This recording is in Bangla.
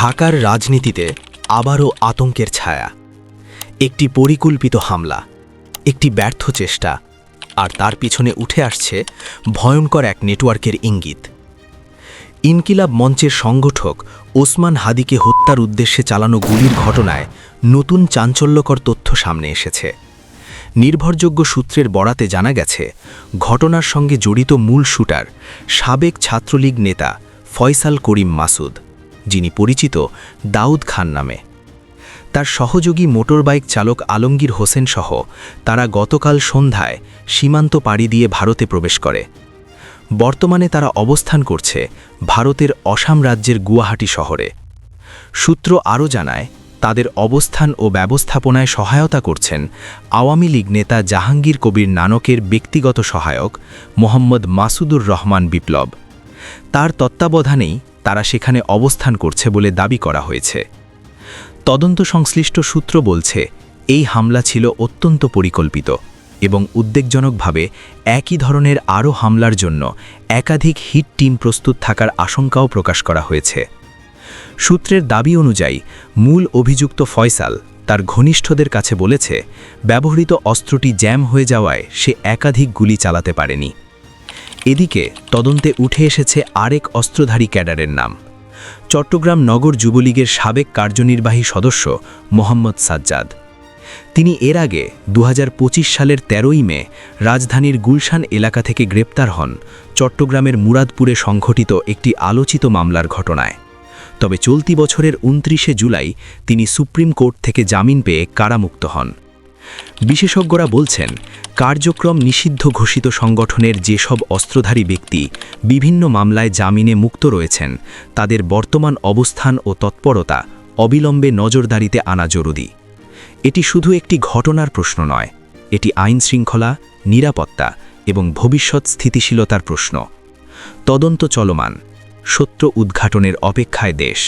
ঢাকার রাজনীতিতে আবারও আতঙ্কের ছায়া। একটি পরিকল্পিত হামলা, একটি ব্যর্থ চেষ্টা, আর তার পিছনে উঠে আসছে ভয়ঙ্কর এক নেটওয়ার্কের ইঙ্গিত। ইনকিলাব মঞ্চের সংগঠক ওসমান হাদিকে হত্যার উদ্দেশ্যে চালানো গুলির ঘটনায় নতুন চাঞ্চল্যকর তথ্য সামনে এসেছে। নির্ভরযোগ্য সূত্রের বরাতে জানা গেছে, ঘটনার সঙ্গে জড়িত মূল শুটার সাবেক ছাত্রলীগ নেতা ফয়সাল করিম মাসুদ, যিনি পরিচিত দাউদ খান নামে। তার সহযোগী মোটরবাইক চালক আলমগীর হোসেন সহ তারা গতকাল সন্ধ্যায় সীমান্ত পাড়ি দিয়ে ভারতে প্রবেশ করে। বর্তমানে তারা অবস্থান করছে ভারতের অসাম রাজ্যের গুয়াহাটি শহরে। সূত্র আরও জানায়, তাদের অবস্থান ও ব্যবস্থাপনায় সহায়তা করছেন আওয়ামী লীগ নেতা জাহাঙ্গীর কবির নানকের ব্যক্তিগত সহায়ক মোহাম্মদ মাসুদুর রহমান বিপ্লব। তার তত্ত্বাবধানেই তারা সেখানে অবস্থান করছে বলে দাবি করা হয়েছে। তদন্ত সংশ্লিষ্ট সূত্র বলছে, এই হামলা ছিল অত্যন্ত পরিকল্পিত এবং উদ্বেগজনকভাবে একই ধরনের আরও হামলার জন্য একাধিক হিট টিম প্রস্তুত থাকার আশঙ্কাও প্রকাশ করা হয়েছে। সূত্রের দাবি অনুযায়ী মূল অভিযুক্ত ফয়সাল তার ঘনিষ্ঠদের কাছে বলেছে, ব্যবহৃত অস্ত্রটি জ্যাম হয়ে যাওয়ায় সে একাধিক গুলি চালাতে পারেনি। এদিকে তদন্তে উঠে এসেছে আরেক অস্ত্রধারী ক্যাডারের নাম, চট্টগ্রাম নগর যুবলীগের সাবেক কার্যনির্বাহী সদস্য মোহাম্মদ সাজ্জাদ। তিনি এর আগে ২০২৫ সালের ১৩ই মে রাজধানীর গুলশান এলাকা থেকে গ্রেপ্তার হন চট্টগ্রামের মুরাদপুরে সংঘটিত একটি আলোচিত মামলার ঘটনায়। তবে চলতি বছরের ২৯শে জুলাই তিনি সুপ্রিম কোর্ট থেকে জামিন পেয়ে কারামুক্ত হন। বিশেষজ্ঞরা বলছেন, কার্যক্রম নিষিদ্ধ ঘোষিত সংগঠনের যেসব অস্ত্রধারী ব্যক্তি বিভিন্ন মামলায় জামিনে মুক্ত রয়েছেন, তাদের বর্তমান অবস্থান ও তৎপরতা অবিলম্বে নজরদারিতে আনা জরুরি। এটি শুধু একটি ঘটনার প্রশ্ন নয়, এটি আইনশৃঙ্খলা, নিরাপত্তা এবং ভবিষ্যৎ স্থিতিশীলতার প্রশ্ন। তদন্ত চলমান, সত্য উদ্ঘাটনের অপেক্ষায় দেশ।